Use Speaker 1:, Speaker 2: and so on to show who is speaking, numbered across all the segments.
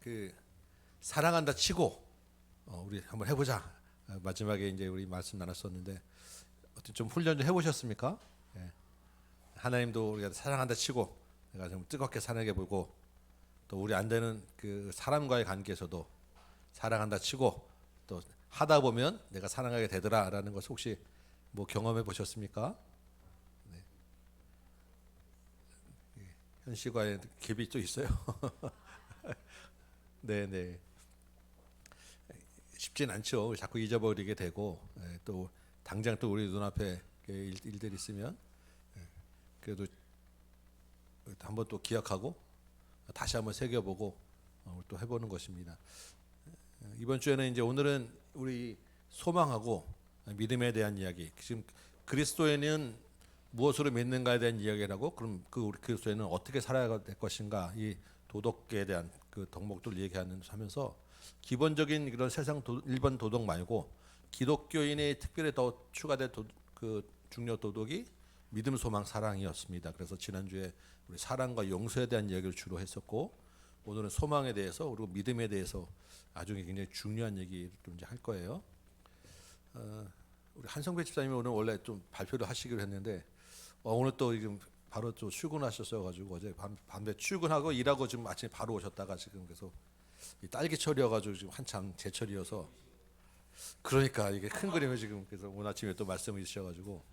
Speaker 1: 그 사랑한다 치고 우리 한번 해보자. 마지막에 이제 우리 말씀 나눴었는데 어떤 좀 훈련 좀 해보셨습니까? 예. 하나님도 우리가 사랑한다 치고 내가 좀 뜨겁게 사랑해 보고 또 우리 안 되는 그 사람과의 관계에서도 사랑한다 치고 또 하다 보면 내가 사랑하게 되더라라는 것을 혹시 뭐 경험해 보셨습니까? 현실과의 갭이 또 있어요. 네네. 쉽진 않죠. 자꾸 잊어버리게 되고 또 당장 또 우리 눈앞에 일들이 있으면 그래도 한번 또 기억하고 다시 한번 새겨보고 또 해보는 것입니다. 이번 주에는 이제 오늘은 우리 소망하고 믿음에 대한 이야기. 지금 그리스도에는 무엇으로 믿는가에 대한 이야기라고 그럼 그 우리 그리스도에는 어떻게 살아야 될 것인가 이 도덕에 대한 그 덕목들 얘기하면서 기본적인 그런 세상 일반 도덕 말고 기독교인의 특별히 더 추가된 그 중요 도덕이 믿음, 소망, 사랑이었습니다. 그래서 지난주에 우리 사랑과 용서에 대한 이야기를 주로 했었고 오늘은 소망에 대해서 그리고 믿음에 대해서 나중에 굉장히 중요한 얘기를 좀 이제 할 거예요. 우리 한성배 집사님이 오늘 원래 좀 발표를 하시기로 했는데 오늘 또 지금 바로 또 출근하셨어가지고 어제 밤에 출근하고 일하고 지금 아침에 바로 오셨다가 지금 계속 딸기철이어가지고 지금 한참 제철이어서 그러니까 이게 큰 그림을 지금 그래서 오늘 아침에 또 말씀을 주셔가지고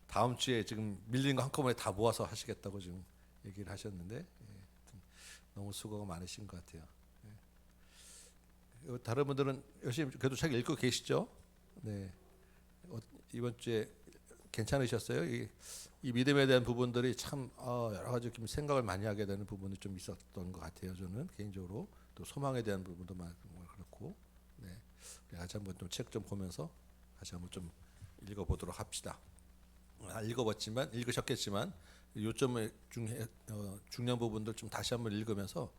Speaker 1: 다음 주에 지금 밀린 거 한꺼번에 다 모아서 하시겠다고 지금 얘기를 하셨는데 너무 수고가 많으신 것 같아요. 다른 분들은 열심히 그래도 책 읽고 계시죠? 네. 이번 주에 괜찮으셨어요? 이 믿음에 대한 부분들이 참 여러 가지 좀 생각을 많이 하게 되는 부분이 좀 있었던 것 같아요. 저는 개인적으로 또 소망에 대한 부분도 그렇고, 네. 같이 한번 좀 책 좀 보면서 다시 한번 좀 읽어보도록 합시다. 읽어봤지만 읽으셨겠지만 요점의 중요한 부분들 좀 다시 한번 읽으면서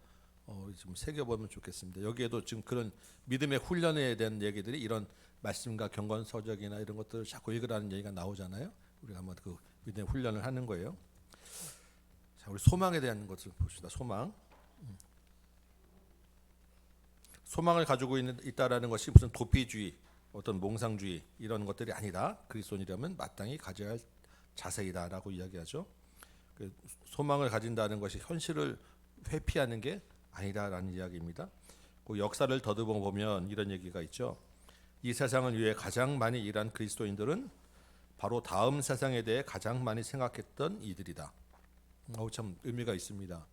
Speaker 1: 좀 새겨보면 좋겠습니다. 여기에도 지금 그런 믿음의 훈련에 대한 얘기들이 이런 말씀과 경건서적이나 이런 것들을 자꾸 읽으라는 얘기가 나오잖아요. 우리가 한번 그 믿음의 훈련을 하는 거예요. 자, 우리 소망에 대한 것을 봅시다. 소망을 가지고 있다라는 것이 무슨 도피주의, 어떤 몽상주의 이런 것들이 아니다. 그리스도인이라면 마땅히 가져야 할 자세이다라고 이야기하죠. 그 소망을 가진다는 것이 현실을 회피하는 게 아니다라는 이야기입니다. 그 역사를 더듬어 보면 이런 얘기가 있죠. 이 세상을 위해 가장 많이 일한 그리스도인들은 바로 다음 세상에 대해 가장 많이 생각했던 이들이다. 참 의미가 있습니다.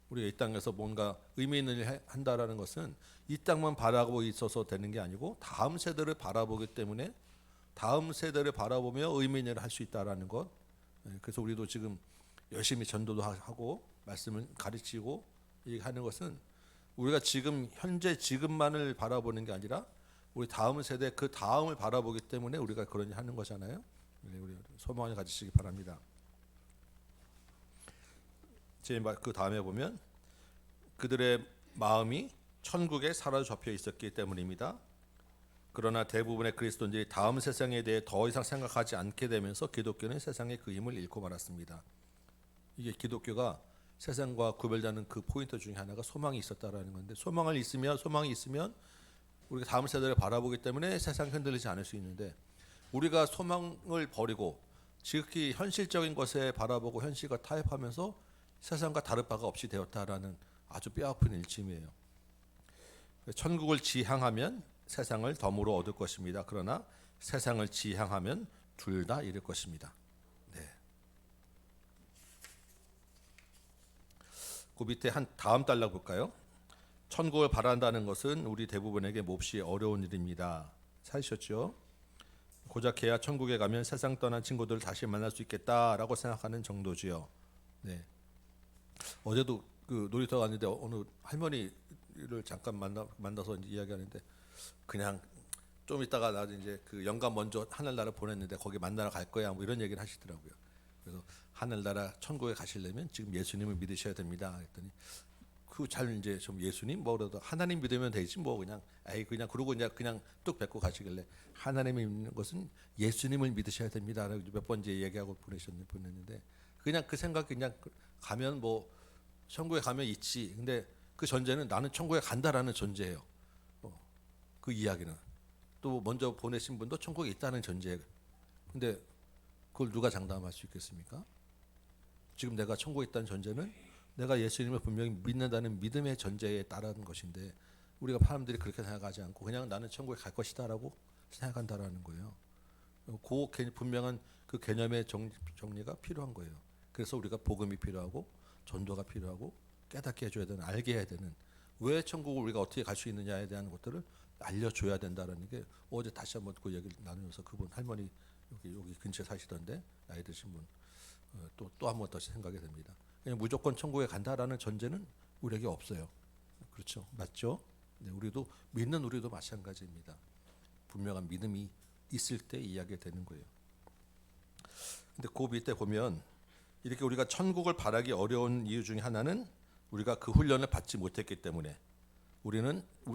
Speaker 1: 우리가 이 땅에서 뭔가 의미 있는 일을 한다라는 것은 이 땅만 바라보고 있어서 되는 게 아니고 다음 세대를 바라보기 때문에 다음 세대를 바라보며 의미 있는 일을 할 수 있다라는 것. 그래서 우리도 지금 열심히 전도도 하고 말씀을 가르치고 하는 것은 우리가 지금 현재 지금만을 바라보는 게 아니라 우리 다음 세대 그 다음을 바라보기 때문에 우리가 그런 일 하는 거잖아요. 우리 소망을 가지시기 바랍니다. 그 다음에 보면 그들의 마음이 천국에 사로잡혀 있었기 때문입니다. 그러나 대부분의 그리스도인들이 다음 세상에 대해 더 이상 생각하지 않게 되면서 기독교는 세상의 그 힘을 잃고 말았습니다. 이게 기독교가 세상과 구별되는 그 포인트 중에 하나가 소망이 있었다라는 건데 소망이 있으면 우리가 다음 세대를 바라보기 때문에 세상이 흔들리지 않을 수 있는데 우리가 소망을 버리고 지극히 현실적인 것에 바라보고 현실과 타협하면서 세상과 다를 바가 없이 되었다라는 아주 뼈아픈 일침이에요. 천국을 지향하면 세상을 덤으로 얻을 것입니다. 그러나 세상을 지향하면 둘 다 잃을 것입니다. 네. 그 밑에 한 다음 달락 볼까요? 천국을 바란다는 것은 우리 대부분에게 몹시 어려운 일입니다. 사셨죠? 고작 개야 천국에 가면 세상 떠난 친구들을 다시 만날 수 있겠다라고 생각하는 정도지요. 네. 어제도 그 놀이터 갔는데 어느 할머니를 잠깐 만나서 이제 이야기하는데 그냥 좀 있다가 나 이제 그 영감 먼저 하늘나라 보냈는데 거기 만나러 갈 거야 뭐 이런 얘기를 하시더라고요. 그래서 하늘나라 천국에 가시려면 지금 예수님을 믿으셔야 됩니다. 그랬더니 그 잘 이제 좀 예수님 뭐라도 하나님 믿으면 되지 뭐 그냥 그냥 그러고 이제 그냥 뚝 뱉고 가시길래 하나님을 믿는 것은 예수님을 믿으셔야 됩니다. 몇 번 이제 얘기하고 보냈는데 그냥 그 생각 그냥 가면 뭐 천국에 가면 있지. 근데 그 전제는 나는 천국에 간다라는 전제예요. 그 이야기는 또 먼저 보내신 분도 천국에 있다는 전제. 근데 그걸 누가 장담할 수 있겠습니까? 지금 내가 천국에 있다는 전제는 내가 예수님을 분명히 믿는다는 믿음의 전제에 따른 것인데 우리가 사람들이 그렇게 생각하지 않고 그냥 나는 천국에 갈 것이다라고 생각한다라는 거예요. 그 분명한 그 개념의 정리가 필요한 거예요. 그래서 우리가 복음이 필요하고 전도가 필요하고 깨닫게 해줘야 되는, 알게 해야 되는, 왜 천국을 우리가 어떻게 갈 수 있느냐에 대한 것들을 알려줘야 된다는 게 어제 다시 한번 그 얘기를 나누면서 그분 할머니 여기 근처에 사시던데 나이 드신 분 또 한 번 다시 생각이 됩니다. 그냥 무조건 천국에 간다라는 전제는 우리에게 없어요. 그렇죠, 맞죠? 네, 믿는 우리도 마찬가지입니다. 분명한 믿음이 있을 때 이야기가 되는 거예요. 근데 그 밑에 보면 이렇게 우리가 천국을 바라기 어려운 이유 중에 하나는 우리가 그 훈련을 받지 못했기 때문에 우리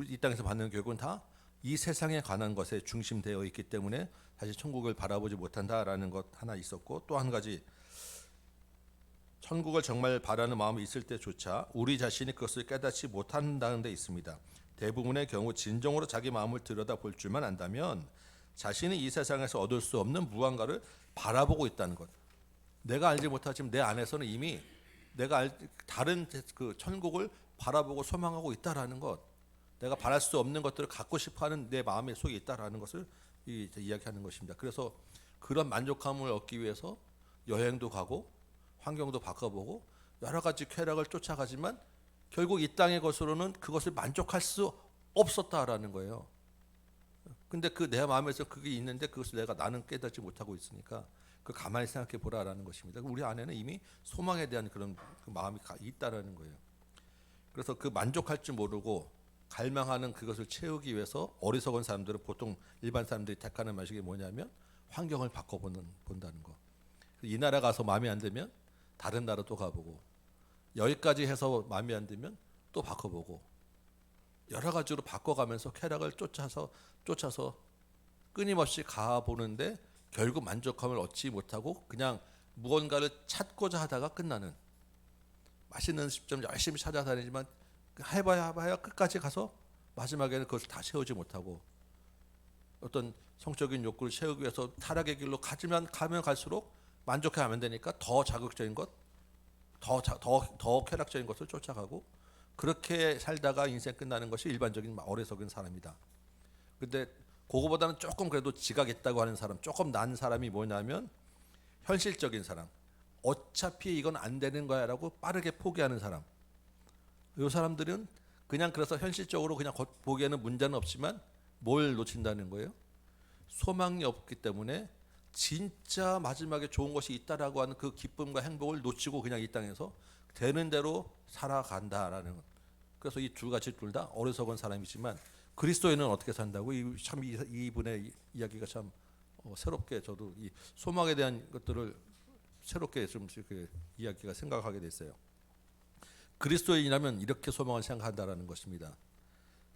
Speaker 1: 이 땅에서 받는 교육은 다 이 세상에 관한 것에 중심되어 있기 때문에 사실 천국을 바라보지 못한다라는 것 하나 있었고, 또 한 가지 천국을 정말 바라는 마음이 있을 때조차 우리 자신이 그것을 깨닫지 못한다는 데 있습니다. 대부분의 경우 진정으로 자기 마음을 들여다볼 줄만 안다면 자신이 이 세상에서 얻을 수 없는 무언가를 바라보고 있다는 것. 내가 알지 못하지만 내 안에서는 이미 다른 그 천국을 바라보고 소망하고 있다라는 것, 내가 바랄 수 없는 것들을 갖고 싶어하는 내 마음의 속에 있다라는 것을 이야기하는 것입니다. 그래서 그런 만족감을 얻기 위해서 여행도 가고 환경도 바꿔보고 여러 가지 쾌락을 쫓아가지만 결국 이 땅의 것으로는 그것을 만족할 수 없었다라는 거예요. 근데 그 내 마음에서 그게 있는데 그것을 나는 깨닫지 못하고 있으니까 그 가만히 생각해 보라라는 것입니다. 우리 안에는 이미 소망에 대한 그런 그 마음이 있다라는 거예요. 그래서 그 만족할 줄 모르고 갈망하는 그것을 채우기 위해서 어리석은 사람들은, 보통 일반 사람들이 택하는 방식이 뭐냐면 환경을 본다는 거. 이 나라 가서 마음에 안 들면 다른 나라 또 가보고, 여기까지 해서 마음에 안 들면 또 바꿔보고, 여러 가지로 바꿔가면서 쾌락을 쫓아서 끊임없이 가보는데 결국 만족감을 얻지 못하고 그냥 무언가를 찾고자 하다가 끝나는, 맛있는 음식점 열심히 찾아다니지만 해봐야 끝까지 가서 마지막에는 그것을 다 채우지 못하고, 어떤 성적인 욕구를 채우기 위해서 타락의 길로 가면 갈수록 만족하면 되니까 더 자극적인 것, 더 쾌락적인 것을 쫓아가고, 그렇게 살다가 인생 끝나는 것이 일반적인 어리석은 사람이다. 근데 그거보다는 조금 그래도 지각 있다고 하는 사람, 조금 난 사람이 뭐냐면 현실적인 사람, 어차피 이건 안 되는 거야라고 빠르게 포기하는 사람. 이 사람들은 그냥 그래서 현실적으로 그냥 보기에는 문제는 없지만 뭘 놓친다는 거예요? 소망이 없기 때문에 진짜 마지막에 좋은 것이 있다라고 하는 그 기쁨과 행복을 놓치고 그냥 이 땅에서 되는 대로 살아간다라는 것. 그래서 이 두 가지 둘 다 어리석은 사람이지만 그리스도인은 어떻게 산다고? 참 이분의 이야기가 참 새롭게, 저도 이 소망에 대한 것들을 새롭게 좀 이렇게 이야기가 생각하게 됐어요. 그리스도인이라면 이렇게 소망을 생각한다라는 것입니다.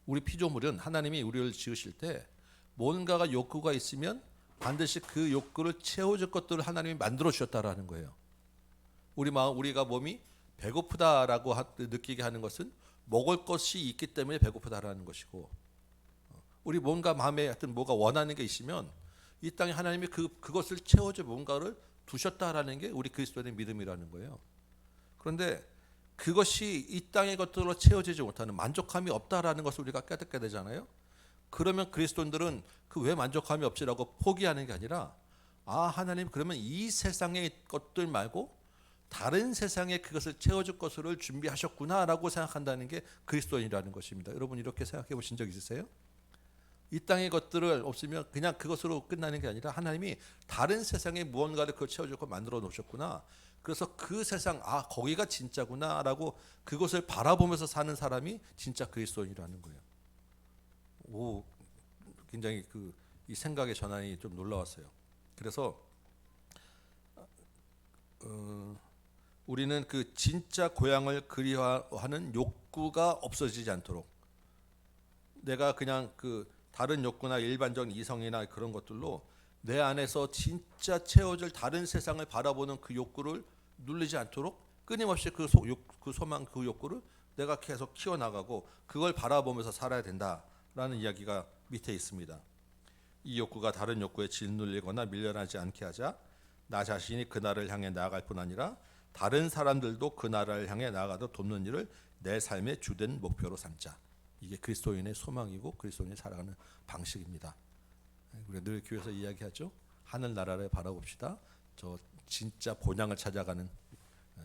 Speaker 1: 우리 피조물은 하나님이 우리를 지으실 때 뭔가가 욕구가 있으면 반드시 그 욕구를 채워줄 것들을 하나님이 만들어 주셨다라는 거예요. 우리가 몸이 배고프다라고 느끼게 하는 것은 먹을 것이 있기 때문에 배고프다라는 것이고, 우리 뭔가 마음에 하여튼 뭐가 원하는 게 있으면 이 땅에 하나님이 그것을 채워줄 뭔가를 두셨다라는 게 우리 그리스도인의 믿음이라는 거예요. 그런데 그것이 이 땅의 것들로 채워지지 못하는, 만족감이 없다라는 것을 우리가 깨닫게 되잖아요. 그러면 그리스도인들은 그 왜 만족감이 없지라고 포기하는 게 아니라, 하나님 그러면 이 세상의 것들 말고 다른 세상에 그것을 채워줄 것을 준비하셨구나라고 생각한다는 게 그리스도인이라는 것입니다. 여러분 이렇게 생각해 보신 적 있으세요? 이 땅의 것들을 없으면 그냥 그것으로 끝나는 게 아니라 하나님이 다른 세상에 무언가를 그걸 채워줄 거 만들어 놓으셨구나. 그래서 그 세상, 거기가 진짜구나라고 그것을 바라보면서 사는 사람이 진짜 그리스도인이라는 거예요. 굉장히 이 생각의 전환이 좀 놀라웠어요. 그래서 우리는 그 진짜 고향을 그리워하는 욕구가 없어지지 않도록, 내가 그냥 다른 욕구나 일반적인 이성이나 그런 것들로 내 안에서 진짜 채워질 다른 세상을 바라보는 그 욕구를 누르지 않도록 끊임없이 그 소망, 그 욕구를 내가 계속 키워나가고 그걸 바라보면서 살아야 된다라는 이야기가 밑에 있습니다. 이 욕구가 다른 욕구에 짓눌리거나 밀려나지 않게 하자. 나 자신이 그 나라를 향해 나아갈 뿐 아니라 다른 사람들도 그 나라를 향해 나아가도록 돕는 일을 내 삶의 주된 목표로 삼자. 이게 그리스도인의 소망이고 그리스도인이 살아가는 방식입니다. 우리가 늘 교회에서 이야기하죠. 하늘 나라를 바라봅시다. 저 진짜 본향을 찾아가는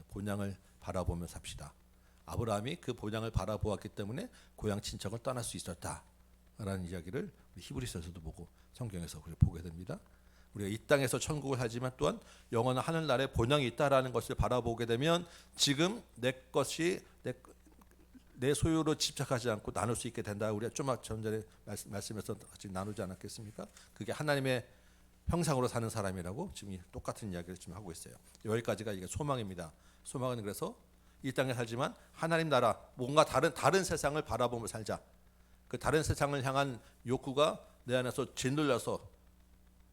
Speaker 1: 본향을 바라보며 삽시다. 아브라함이 그 본향을 바라보았기 때문에 고향 친척을 떠날 수 있었다라는 이야기를 히브리서에서도 보고 성경에서 보게 됩니다. 우리가 이 땅에서 천국을 살지만 또한 영원한 하늘나라에 본향이 있다라는 것을 바라보게 되면 지금 내 것이 내 소유로 집착하지 않고 나눌 수 있게 된다. 우리가 좀 전에 말씀에서 같이 나누지 않았겠습니까? 그게 하나님의 형상으로 사는 사람이라고 지금 똑같은 이야기를 지금 하고 있어요. 여기까지가 이게 소망입니다. 소망은 그래서 이 땅에 살지만 하나님 나라 뭔가 다른 세상을 바라보며 살자. 그 다른 세상을 향한 욕구가 내 안에서 짓눌려서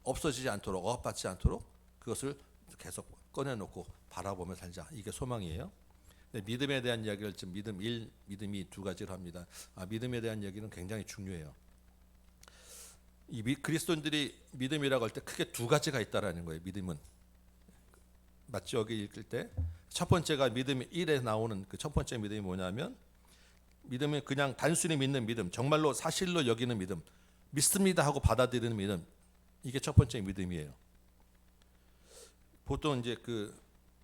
Speaker 1: 없어지지 않도록 억압받지 않도록 그것을 계속 꺼내놓고 바라보며 살자. 이게 소망이에요. 믿음에 대한 이야기를 지금 믿음 1, 믿음 2 두 가지로 합니다. 믿음에 대한 이야기는 굉장히 중요해요. 이 그리스도인들이 믿음이라고 할 때 크게 두 가지가 있다라는 거예요. 믿음은 맞죠? 여기 읽을 때 첫 번째가 믿음 1에 나오는 그 첫 번째 믿음이 뭐냐면 믿음은 그냥 단순히 믿는 믿음, 정말로 사실로 여기는 믿음, 믿습니다 하고 받아들이는 믿음. 이게 첫 번째 믿음이에요. 보통 이제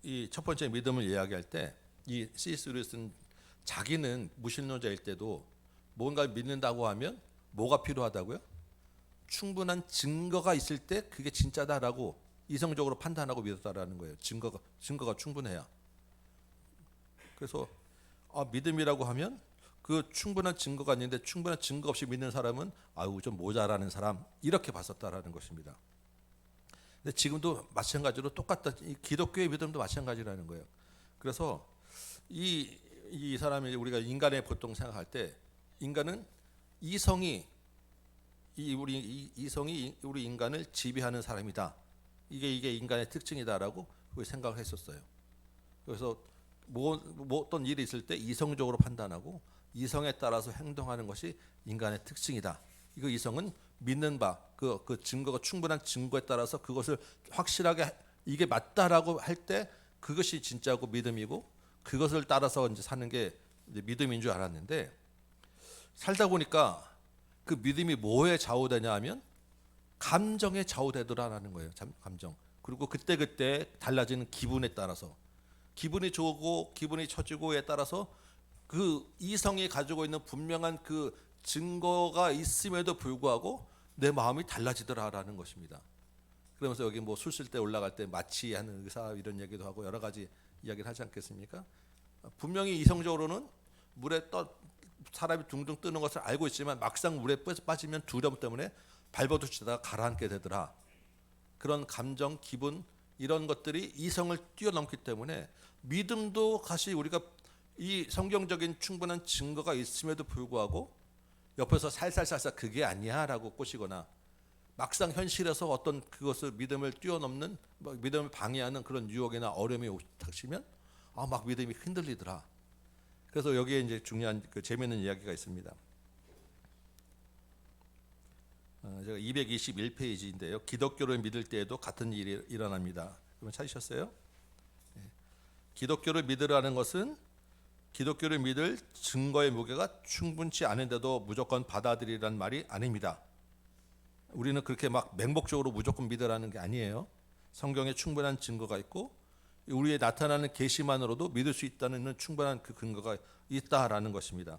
Speaker 1: 이 첫 번째 믿음을 이야기할 때 이 C.S. 루이스는 자기는 무신론자일 때도 뭔가 믿는다고 하면 뭐가 필요하다고요? 충분한 증거가 있을 때 그게 진짜다라고 이성적으로 판단하고 믿었다라는 거예요. 증거가 충분해야. 그래서 믿음이라고 하면 그 충분한 증거가 있는데 충분한 증거 없이 믿는 사람은 좀 모자라는 사람 이렇게 봤었다라는 것입니다. 근데 지금도 마찬가지로 똑같다. 기독교의 믿음도 마찬가지라는 거예요. 그래서 이 사람이 우리가 인간의 보통 생각할 때 인간은 이성이 우리 인간을 지배하는 사람이다. 이게 인간의 특징이다라고 생각을 했었어요. 그래서 어떤 일이 있을 때 이성적으로 판단하고 이성에 따라서 행동하는 것이 인간의 특징이다. 이거 이성은 믿는 바, 그 증거가 충분한 증거에 따라서 그것을 확실하게 이게 맞다라고 할 때 그것이 진짜고 믿음이고 그것을 따라서 이제 사는 게 이제 믿음인 줄 알았는데 살다 보니까 그 믿음이 뭐에 좌우되냐 하면 감정에 좌우되더라라는 거예요. 감정. 그리고 그때 달라지는 기분에 따라서 기분이 좋고 기분이 처지고에 따라서 그 이성이 가지고 있는 분명한 그 증거가 있음에도 불구하고 내 마음이 달라지더라라는 것입니다. 그러면서 여기 뭐 술 쓸 때 올라갈 때 마취하는 의사 이런 얘기도 하고 여러 가지 이야기를 하지 않겠습니까? 분명히 이성적으로는 물에 사람이 둥둥 뜨는 것을 알고 있지만 막상 물에 빠지면 두려움 때문에 발버둥치다가 가라앉게 되더라. 그런 감정, 기분 이런 것들이 이성을 뛰어넘기 때문에 믿음도 사실 우리가 이 성경적인 충분한 증거가 있음에도 불구하고 옆에서 살살살살 그게 아니야라고 꼬시거나 막상 현실에서 어떤 그것을 믿음을 뛰어넘는 믿음을 방해하는 그런 유혹이나 어려움이 닥치면 막 믿음이 흔들리더라. 그래서 여기에 이제 중요한 재미있는 이야기가 있습니다. 제가 221페이지인데요. 기독교를 믿을 때에도 같은 일이 일어납니다. 그러면 찾으셨어요? 기독교를 믿으라는 것은 기독교를 믿을 증거의 무게가 충분치 않은데도 무조건 받아들이라는 말이 아닙니다. 우리는 그렇게 막 맹목적으로 무조건 믿으라는 게 아니에요. 성경에 충분한 증거가 있고 우리의 나타나는 계시만으로도 믿을 수 있다는 충분한 그 근거가 있다라는 것입니다.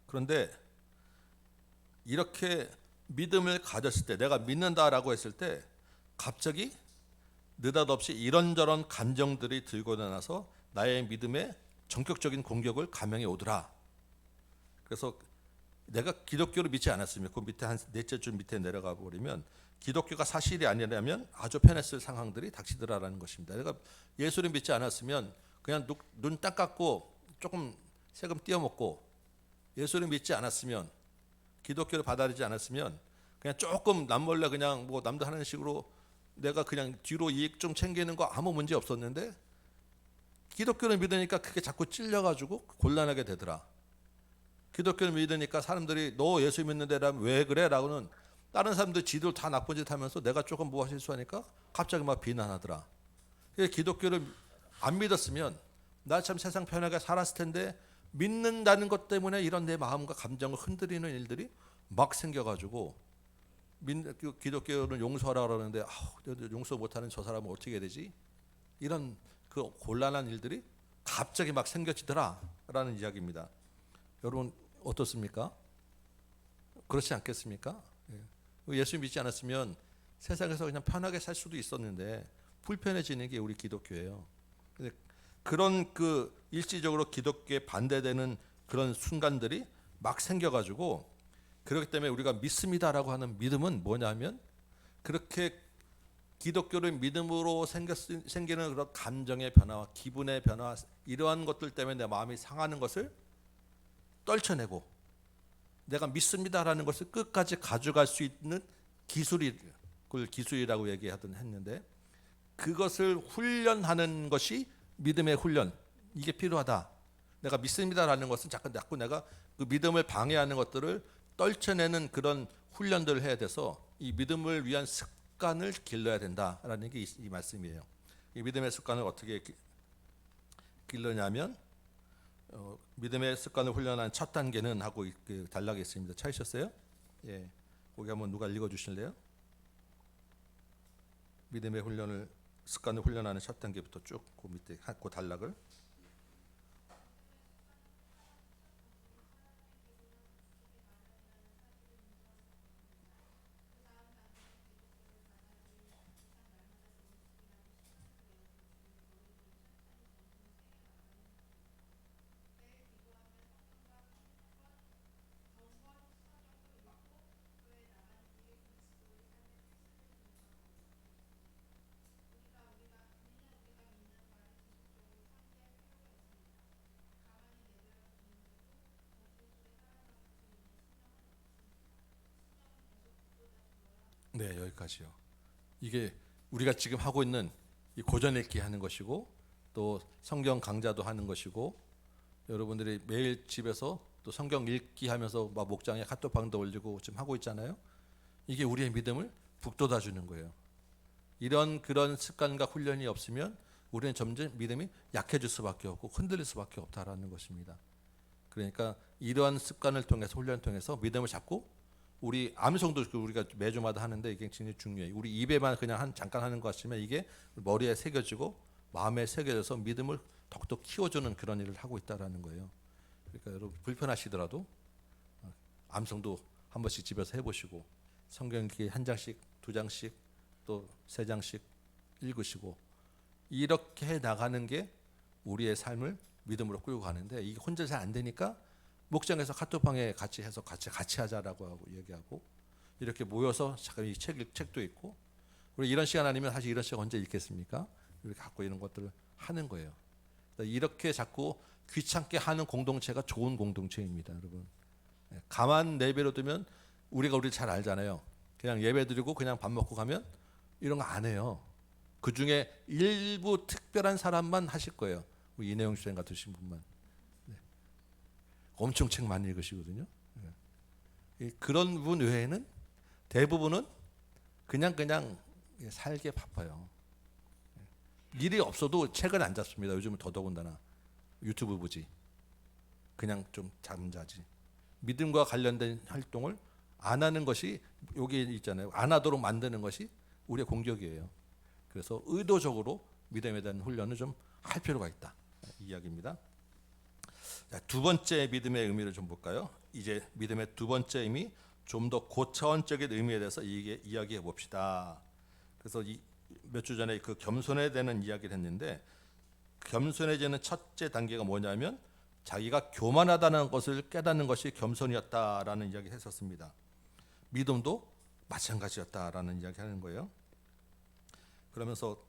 Speaker 1: 그런데 이렇게 믿음을 가졌을 때 내가 믿는다라고 했을 때 갑자기 느닷없이 이런저런 감정들이 들고 나서 나의 믿음에 전격적인 공격을 감행해 오더라. 그래서 내가 기독교를 믿지 않았으면 그 밑에 한 넷째 줄 밑에 내려가 버리면 기독교가 사실이 아니라면 아주 편했을 상황들이 닥치더라라는 것입니다. 내가 예수를 믿지 않았으면 그냥 눈 딱 감고 조금 세금 띄어먹고 예수를 믿지 않았으면 기독교를 받아들이지 않았으면 그냥 조금 남몰래 그냥 뭐 남도 하는 식으로 내가 그냥 뒤로 이익 좀 챙기는 거 아무 문제 없었는데 기독교를 믿으니까 그게 자꾸 찔려가지고 곤란하게 되더라. 기독교를 믿으니까 사람들이 너 예수 믿는데 왜 그래? 라고는 다른 사람들 지들 다 나쁜 짓 하면서 내가 조금 뭐가 실수하니까 갑자기 막 비난하더라. 기독교를 안 믿었으면 나 참 세상 편하게 살았을 텐데 믿는다는 것 때문에 이런 내 마음과 감정을 흔들리는 일들이 막 생겨가지고 기독교를 용서하라 그러는데 용서 못하는 저 사람은 어떻게 해야 되지? 이런 그 곤란한 일들이 갑자기 막 생겨지더라라는 이야기입니다. 여러분 어떻습니까? 그렇지 않겠습니까? 예수 믿지 않았으면 세상에서 그냥 편하게 살 수도 있었는데 불편해지는 게 우리 기독교예요. 그런 그 일시적으로 기독교에 반대되는 그런 순간들이 막 생겨가지고 그렇기 때문에 우리가 믿습니다라고 하는 믿음은 뭐냐면 그렇게 기독교를 믿음으로 생기는 그런 감정의 변화와 기분의 변화 이러한 것들 때문에 내 마음이 상하는 것을 떨쳐내고 내가 믿습니다라는 것을 끝까지 가져갈 수 있는 기술이라고 했는데 그것을 훈련하는 것이 믿음의 훈련. 이게 필요하다. 내가 믿습니다라는 것은 자꾸 내가 그 믿음을 방해하는 것들을 떨쳐내는 그런 훈련들을 해야 돼서 이 믿음을 위한 습관을 길러야 된다라는 게 이 말씀이에요. 이 믿음의 습관을 어떻게 길러냐면 믿음의 습관을 훈련한 첫 단계는 하고 단락이 있습니다. 찾으셨어요? 예, 거기 한번 누가 읽어주실래요? 믿음의 습관을 훈련하는 첫 단계부터 쭉 그 밑에 그 단락을. 네, 여기까지요. 이게 우리가 지금 하고 있는 이 고전 읽기 하는 것이고 또 성경 강좌도 하는 것이고 여러분들이 매일 집에서 또 성경 읽기 하면서 막 목장에 카톡방도 올리고 지금 하고 있잖아요. 이게 우리의 믿음을 북돋아 주는 거예요. 이런 그런 습관과 훈련이 없으면 우리는 점점 믿음이 약해질 수밖에 없고 흔들릴 수밖에 없다라는 것입니다. 그러니까 이러한 습관을 통해서 훈련을 통해서 믿음을 잡고 우리 암송도 우리가 매주마다 하는데 이게 굉장히 중요해요. 우리 입에만 그냥 잠깐 하는 것 같지만 이게 머리에 새겨지고 마음에 새겨져서 믿음을 더욱더 키워주는 그런 일을 하고 있다라는 거예요. 그러니까 여러분 불편하시더라도 암송도 한 번씩 집에서 해보시고 성경 읽기 한 장씩, 두 장씩, 또 세 장씩 읽으시고 이렇게 해 나가는 게 우리의 삶을 믿음으로 끌고 가는데 이게 혼자 잘 안 되니까 목장에서 카톡방에 같이 해서 같이 하자라고 하고 얘기하고 이렇게 모여서 잠깐 이 책도 읽고 우리 이런 시간 아니면 사실 이런 시간 언제 읽겠습니까? 이렇게 갖고 이런 것들을 하는 거예요. 이렇게 자꾸 귀찮게 하는 공동체가 좋은 공동체입니다, 여러분. 가만 내버려두면 우리 잘 알잖아요. 그냥 예배드리고 그냥 밥 먹고 가면 이런 거 안 해요. 그 중에 일부 특별한 사람만 하실 거예요. 우리 이내용 주장 같으신 분만. 엄청 책 많이 읽으시거든요. 그런 분 외에는 대부분은 그냥 살게 바빠요. 일이 없어도 책을 안 잡습니다. 요즘은 더더군다나 유튜브 보지. 그냥 좀 잠자지. 믿음과 관련된 활동을 안 하는 것이 여기 있잖아요. 안 하도록 만드는 것이 우리의 공격이에요. 그래서 의도적으로 믿음에 대한 훈련을 좀 할 필요가 있다. 이 이야기입니다. 자, 두 번째 믿음의 의미를 좀 볼까요? 이제 믿음의 두 번째 의미, 좀 더 고차원적인 의미에 대해서 이야기해 봅시다. 그래서 몇 주 전에 그 겸손에 대한 이야기를 했는데 겸손해지는 첫째 단계가 뭐냐면 자기가 교만하다는 것을 깨닫는 것이 겸손이었다라는 이야기를 했었습니다. 믿음도 마찬가지였다라는 이야기하는 거예요. 그러면서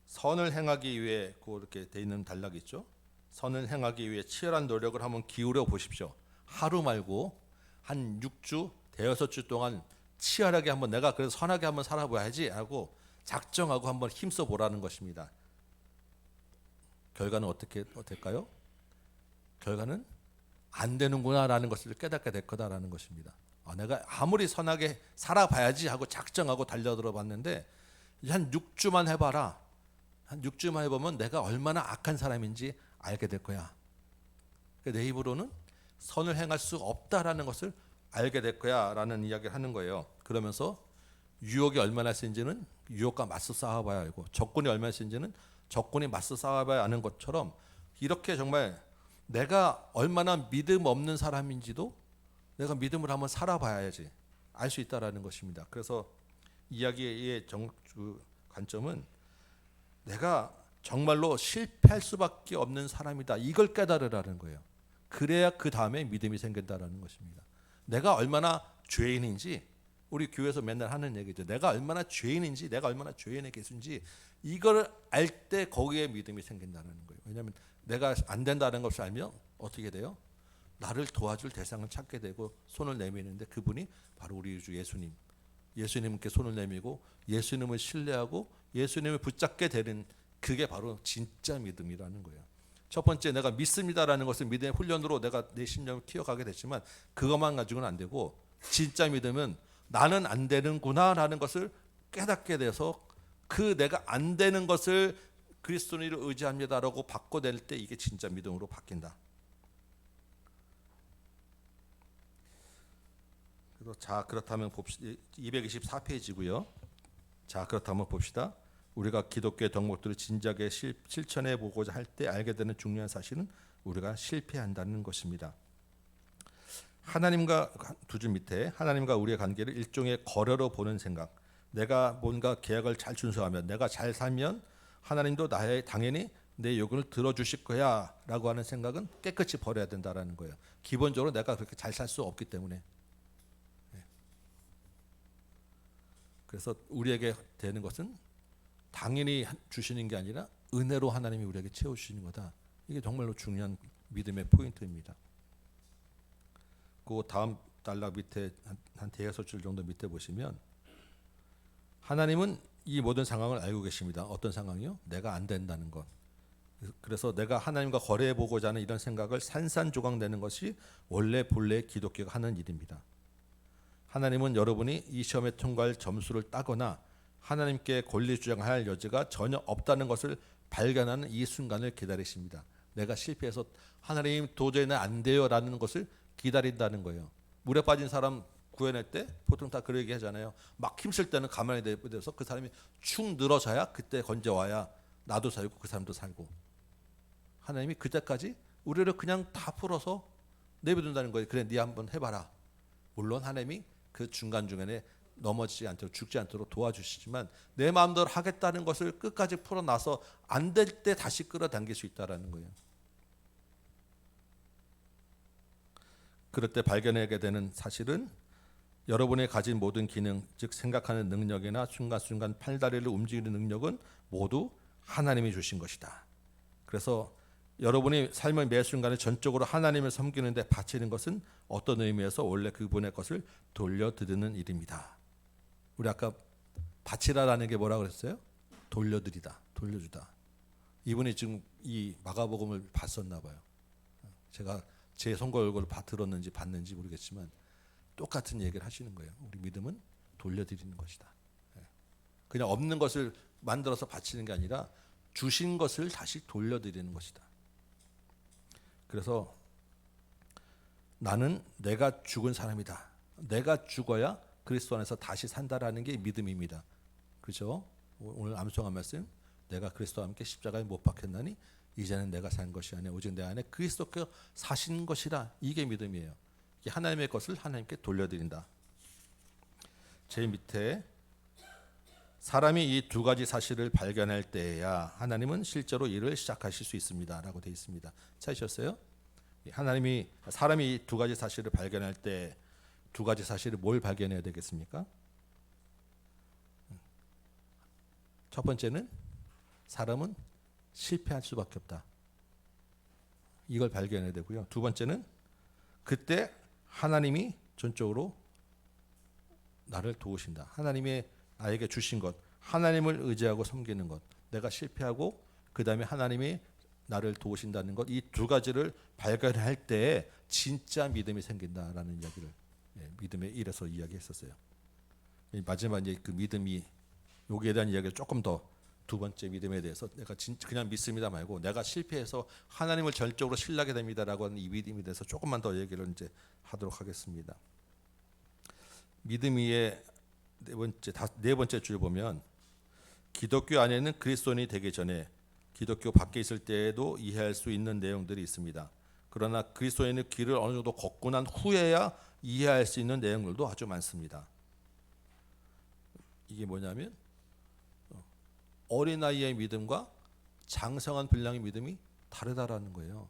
Speaker 1: 선을 행하기 위해 그렇게 돼 있는 단락이 있죠. 선을 행하기 위해 치열한 노력을 한번 기울여 보십시오. 하루 말고 한 6주, 대여섯 주 동안 치열하게 한번 내가 그래서 선하게 한번 살아봐야지 하고 작정하고 한번 힘써 보라는 것입니다. 결과는 어떻게 될까요? 결과는 안 되는구나라는 것을 깨닫게 될 거다라는 것입니다. 내가 아무리 선하게 살아봐야지 하고 작정하고 달려들어 봤는데 한 6주만 해봐라. 한 6주만 해보면 내가 얼마나 악한 사람인지 알게 될 거야. 내 입으로는 선을 행할 수 없다라는 것을 알게 될 거야라는 이야기를 하는 거예요. 그러면서 유혹이 얼마나 센지는 유혹과 맞서 싸워봐야 알고, 적군이 얼마나 센지는 적군이 맞서 싸워봐야 아는 것처럼, 이렇게 정말 내가 얼마나 믿음 없는 사람인지도 내가 믿음을 한번 살아봐야지 알 수 있다라는 것입니다. 그래서 이야기의 관점은 내가 정말로 실패할 수밖에 없는 사람이다, 이걸 깨달으라는 거예요. 그래야 그 다음에 믿음이 생긴다라는 것입니다. 내가 얼마나 죄인인지, 우리 교회에서 맨날 하는 얘기죠. 내가 얼마나 죄인인지, 내가 얼마나 죄인의 개수인지 이걸 알 때 거기에 믿음이 생긴다는 거예요. 왜냐하면 내가 안 된다는 것을 알면 어떻게 돼요? 나를 도와줄 대상을 찾게 되고 손을 내미는데 그분이 바로 우리 주 예수님. 예수님께 손을 내밀고 예수님을 신뢰하고 예수님을 붙잡게 되는, 그게 바로 진짜 믿음이라는 거예요. 첫 번째, 내가 믿습니다라는 것은 믿음의 훈련으로 내가 내 신념을 키워가게 됐지만 그것만 가지고는 안 되고, 진짜 믿음은 나는 안 되는구나라는 것을 깨닫게 돼서 그 내가 안 되는 것을 그리스도를 의지합니다라고 바꿔낼 때 이게 진짜 믿음으로 바뀐다. 그래서 자, 그렇다면 봅시다. 224페이지고요. 자, 그렇다면 봅시다. 우리가 기독교의 덕목들을 진지하게 실천해 보고자 할 때 알게 되는 중요한 사실은 우리가 실패한다는 것입니다. 하나님과, 두 줄 밑에, 하나님과 우리의 관계를 일종의 거래로 보는 생각. 내가 뭔가 계약을 잘 준수하면, 내가 잘 살면 하나님도 나의 당연히 내 요구를 들어주실 거야 라고 하는 생각은 깨끗이 버려야 된다는 거예요. 기본적으로 내가 그렇게 잘 살 수 없기 때문에. 그래서 우리에게 되는 것은 당연히 주시는 게 아니라 은혜로 하나님이 우리에게 채워주시는 거다. 이게 정말로 중요한 믿음의 포인트입니다. 그 다음 단락 밑에 한 대여섯 줄 정도 밑에 보시면 하나님은 이 모든 상황을 알고 계십니다. 어떤 상황이요? 내가 안 된다는 것. 그래서 내가 하나님과 거래해 보고자 하는 이런 생각을 산산조각 내는 것이 원래 본래 기독교가 하는 일입니다. 하나님은 여러분이 이 시험에 통과할 점수를 따거나 하나님께 권리 주장할 여지가 전혀 없다는 것을 발견하는 이 순간을 기다리십니다. 내가 실패해서 하나님 도저히 안 돼요라는 것을 기다린다는 거예요. 물에 빠진 사람 구해낼 때 보통 다 그런 얘기 하잖아요. 막 힘쓸 때는 가만히 내버려서 그 사람이 축 늘어져야 그때 건져와야 나도 살고 그 사람도 살고, 하나님이 그때까지 우리를 그냥 다 풀어서 내버려둔다는 거예요. 그래, 네 한번 해봐라. 물론 하나님이 그 중간중간에 넘어지지 않도록, 죽지 않도록 도와주시지만 내 마음대로 하겠다는 것을 끝까지 풀어놔서 안 될 때 다시 끌어당길 수 있다는 거예요. 그럴 때 발견하게 되는 사실은 여러분이 가진 모든 기능, 즉 생각하는 능력이나 순간순간 팔다리를 움직이는 능력은 모두 하나님이 주신 것이다. 그래서 여러분이 삶의 매 순간에 전적으로 하나님을 섬기는 데 바치는 것은 어떤 의미에서 원래 그분의 것을 돌려드리는 일입니다. 우리 아까 바치라라는 게 뭐라고 그랬어요? 돌려드리다, 돌려주다. 이분이 지금 이 마가복음을 봤었나 봐요. 제가 제 선거 얼굴을 들었는지 봤는지 모르겠지만 똑같은 얘기를 하시는 거예요. 우리 믿음은 돌려드리는 것이다. 그냥 없는 것을 만들어서 바치는 게 아니라 주신 것을 다시 돌려드리는 것이다. 그래서 나는 내가 죽은 사람이다. 내가 죽어야 그리스도 안에서 다시 산다라는 게 믿음입니다. 그렇죠? 오늘 암송한 말씀, 내가 그리스도와 함께 십자가에 못 박혔나니 이제는 내가 산 것이 아니라 오직 내 안에 그리스도께서 사신 것이라. 이게 믿음이에요. 하나님의 것을 하나님께 돌려드린다. 제일 밑에 사람이 이 두 가지 사실을 발견할 때야 하나님은 실제로 일을 시작하실 수 있습니다라고 되어 있습니다. 찾으셨어요? 사람이 이 두 가지 사실을 발견할 때 두 가지 사실을 뭘 발견해야 되겠습니까? 첫 번째는 사람은 실패할 수밖에 없다. 이걸 발견해야 되고요. 두 번째는 그때 하나님이 전적으로 나를 도우신다. 하나님의 나에게 주신 것, 하나님을 의지하고 섬기는 것, 내가 실패하고 그 다음에 하나님이 나를 도우신다는 것, 이 두 가지를 발견할 때 진짜 믿음이 생긴다라는 이야기를 믿음의 일에서 이야기했었어요. 마지막 이제 그 믿음이 여기에 대한 이야기를 조금 더 두 번째 믿음에 대해서 내가 그냥 믿습니다 말고 내가 실패해서 하나님을 전적으로 신뢰하게 됩니다라고 하는 이 믿음에 대해서 조금만 더 얘기를 이제 하도록 하겠습니다. 믿음 위의 네 번째 줄 보면 기독교 안에는 그리스도인이 되기 전에 기독교 밖에 있을 때에도 이해할 수 있는 내용들이 있습니다. 그러나 그리스도인의 길을 어느 정도 걷고 난 후에야 이해할 수 있는 내용들도 아주 많습니다. 이게 뭐냐면 어린아이의 믿음과 장성한 분량의 믿음이 다르다라는 거예요.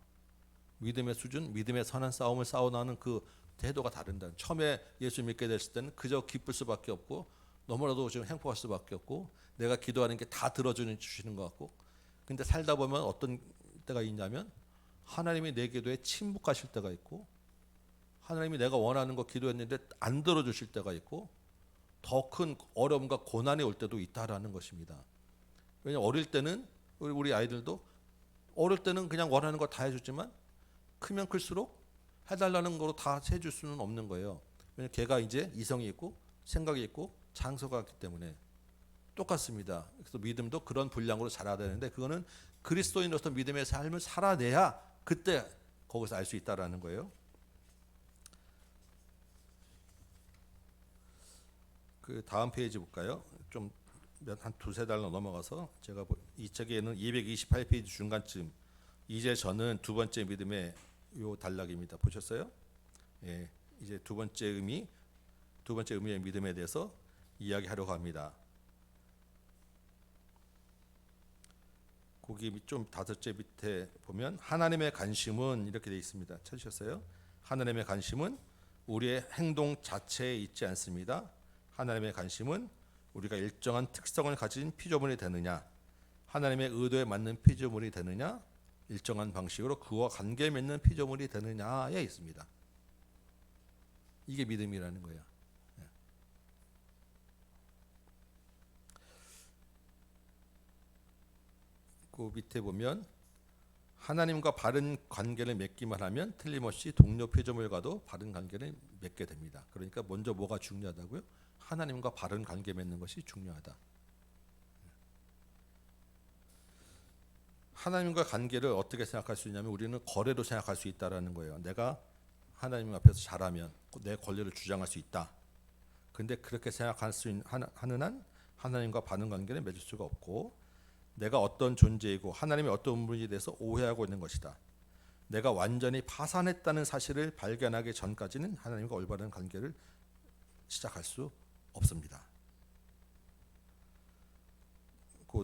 Speaker 1: 믿음의 수준, 믿음의 선한 싸움을 싸워나가는 그 태도가 다른다. 처음에 예수 믿게 됐을 때는 그저 기쁠 수밖에 없고 너무나도 지금 행복할 수밖에 없고 내가 기도하는 게 다 들어주시는 것 같고, 근데 살다 보면 어떤 때가 있냐면 하나님이 내 기도에 침묵하실 때가 있고 하나님이 내가 원하는 거 기도했는데 안 들어주실 때가 있고 더 큰 어려움과 고난이 올 때도 있다라는 것입니다. 왜냐하면 어릴 때는 우리 아이들도 어릴 때는 그냥 원하는 거 다 해줬지만 크면 클수록 해달라는 거로 다 해줄 수는 없는 거예요. 왜냐하면 걔가 이제 이성이 있고 생각이 있고 장소가 있기 때문에 똑같습니다. 그래서 믿음도 그런 분량으로 자라야 되는데 그거는 그리스도인으로서 믿음의 삶을 살아내야 그때 거기서 알 수 있다라는 거예요. 그 다음 페이지 볼까요? 좀 한 두세 달로 넘어가서 제가 이 책에는 228페이지 중간쯤 이제 저는 두 번째 믿음의 요 단락입니다. 보셨어요? 예, 이제 두 번째 의미의 믿음에 대해서 이야기하려고 합니다. 거기 좀 다섯째 밑에 보면 하나님의 관심은 이렇게 되어 있습니다. 찾으셨어요? 하나님의 관심은 우리의 행동 자체에 있지 않습니다. 하나님의 관심은 우리가 일정한 특성을 가진 피조물이 되느냐, 하나님의 의도에 맞는 피조물이 되느냐, 일정한 방식으로 그와 관계 맺는 피조물이 되느냐에 있습니다. 이게 믿음이라는 거예요. 그 밑에 보면 하나님과 바른 관계를 맺기만 하면 틀림없이 동료 피조물과도 바른 관계를 맺게 됩니다. 그러니까 먼저 뭐가 중요하다고요? 하나님과 바른 관계 맺는 것이 중요하다. 하나님과 관계를 어떻게 생각할 수 있냐면 우리는 거래로 생각할 수 있다라는 거예요. 내가 하나님 앞에서 잘하면 내 권리를 주장할 수 있다. 근데 그렇게 생각할 수 하는 한 하나님과 바른 관계를 맺을 수가 없고 내가 어떤 존재이고 하나님이 어떤 분에 대해서 오해하고 있는 것이다. 내가 완전히 파산했다는 사실을 발견하기 전까지는 하나님과 올바른 관계를 시작할 수 없습니다. 그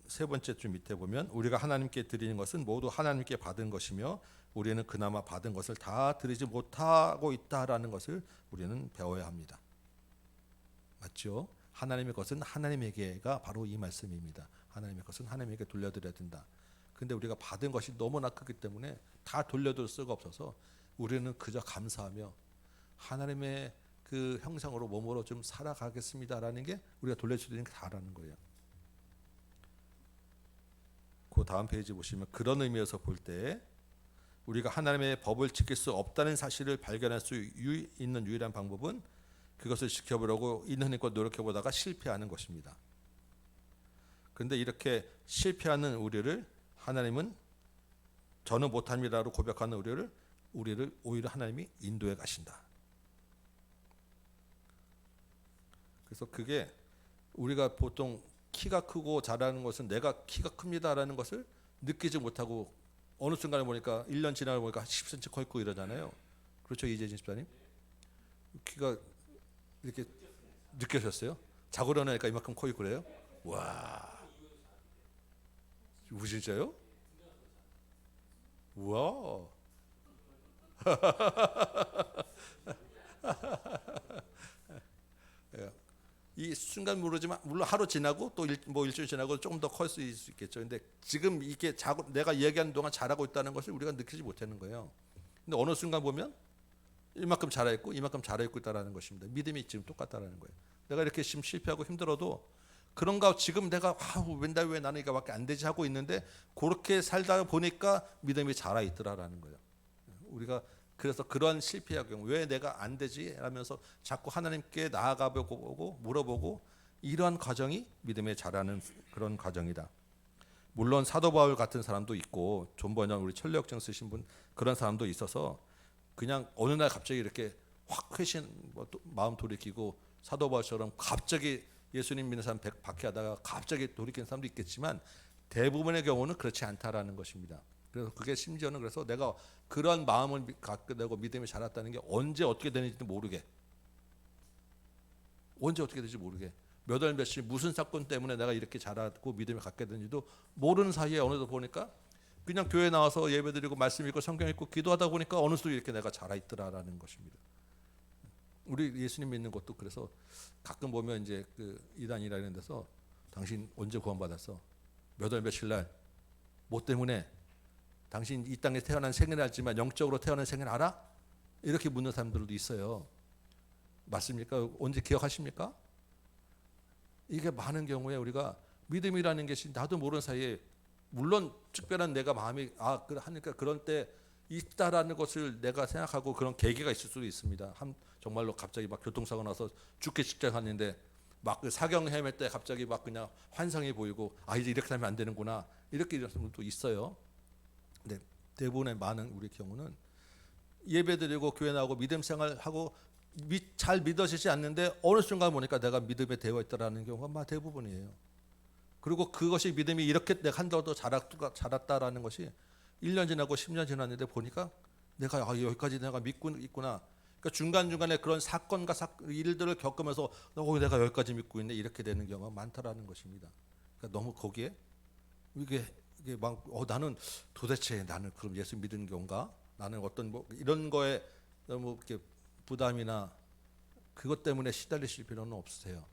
Speaker 1: 세 번째 줄 밑에 보면 우리가 하나님께 드리는 것은 모두 하나님께 받은 것이며 우리는 그나마 받은 것을 다 드리지 못하고 있다라는 것을 우리는 배워야 합니다. 맞죠? 하나님의 것은 하나님에게가 바로 이 말씀입니다. 하나님의 것은 하나님에게 돌려드려야 된다. 근데 우리가 받은 것이 너무나 크기 때문에 다 돌려드릴 수가 없어서 우리는 그저 감사하며 하나님의 그 형상으로 몸으로 좀 살아가겠습니다라는 게 우리가 돌려드리는 게 다라는 거예요. 그 다음 페이지 보시면 그런 의미에서 볼 때 우리가 하나님의 법을 지킬 수 없다는 사실을 발견할 수 있는 유일한 방법은 그것을 지켜보려고 있는 힘껏 노력해보다가 실패하는 것입니다. 그런데 이렇게 실패하는 우리를 하나님은 저는 못합니다로 고백하는 우리를 오히려 하나님이 인도해 가신다. 그래서 그게 우리가 보통 키가 크고 잘하는 것은 내가 키가 큽니다라는 것을 느끼지 못하고 어느 순간에 보니까 1년 지나고 보니까 10cm 커 있고 이러잖아요. 그렇죠, 이재진 집사님? 키가 이렇게 느껴졌어요? 자고 일어나니까 이만큼 커 있고 그래요? 와, 진짜요? 우와. 이 순간 모르지만 물론 하루 지나고 또 일주일 지나고 조금 더 클 수 있겠죠. 근데 지금 이게 내가 얘기하는 동안 잘하고 있다는 것을 우리가 느끼지 못하는 거예요. 근데 어느 순간 보면 이만큼 잘했고 이만큼 잘했고 있다라는 것입니다. 믿음이 지금 똑같다라는 거예요. 내가 이렇게 지금 실패하고 힘들어도 그런가 지금 내가 맨날 왜 나는 이거밖에 안 되지 하고 있는데 그렇게 살다 보니까 믿음이 자라 있더라라는 거예요. 우리가 그래서 그런 실패의 경우 왜 내가 안 되지 하면서 자꾸 하나님께 나아가 보고 물어보고 이러한 과정이 믿음에 자라는 그런 과정이다. 물론 사도 바울 같은 사람도 있고 존 번영 우리 천리역정 쓰신 분 그런 사람도 있어서 그냥 어느 날 갑자기 이렇게 확 마음 돌이키고 사도 바울처럼 갑자기 예수님 믿는 사람 박해하다가 갑자기 돌이키는 사람도 있겠지만 대부분의 경우는 그렇지 않다라는 것입니다. 그래서 그게 심지어는 그래서 내가 그런 마음을 갖게 되고 믿음이 자랐다는 게 언제 어떻게 되는지도 모르게 몇 월 며칠 무슨 사건 때문에 내가 이렇게 자라고 믿음을 갖게 되는지도 모르는 사이에 어느덧 보니까 그냥 교회 나와서 예배드리고 말씀 읽고 성경 읽고 기도하다 보니까 어느 순간 이렇게 내가 자라 있더라라는 것입니다. 우리 예수님 믿는 것도 그래서 가끔 보면 이제 그 이단이라는 데서 당신 언제 구원받았어? 몇 월 며칠 날 뭐 때문에? 당신 이 땅에 태어난 생일 알지만 영적으로 태어난 생일 알아? 이렇게 묻는 사람들도 있어요. 맞습니까? 언제 기억하십니까? 이게 많은 경우에 우리가 믿음이라는 것이 나도 모르는 사이에 물론 특별한 내가 마음이 하니까 그런 때 있다라는 것을 내가 생각하고 그런 계기가 있을 수도 있습니다. 정말로 갑자기 막 교통사고 나서 죽기 직전했는데 막 그 사경 헤맬 때 갑자기 막 그냥 환상이 보이고 이제 이렇게 하면 안 되는구나 이렇게 이런 사람도 있어요. 근데 대부분의 많은 우리 경우는 예배드리고 교회 나오고 믿음 생활하고 잘 믿어지지 않는데 어느 순간 보니까 내가 믿음에 되어 있다라는 경우가 대부분이에요. 그리고 그것이 믿음이 이렇게 내가 한다고 자랐다라는 것이 1년 지나고 10년 지났는데 보니까 내가 여기까지 내가 믿고 있구나. 그러니까 중간중간에 그런 사건과 일들을 겪으면서 내가 여기까지 믿고 있네 이렇게 되는 경우가 많다라는 것입니다. 그러니까 너무 거기에 이게 막 나는 도대체 나는 그럼 예수 믿은 건가? 나는 어떤 이런 거에 너무 이렇게 부담이나 그것 때문에 시달리실 필요는 없으세요.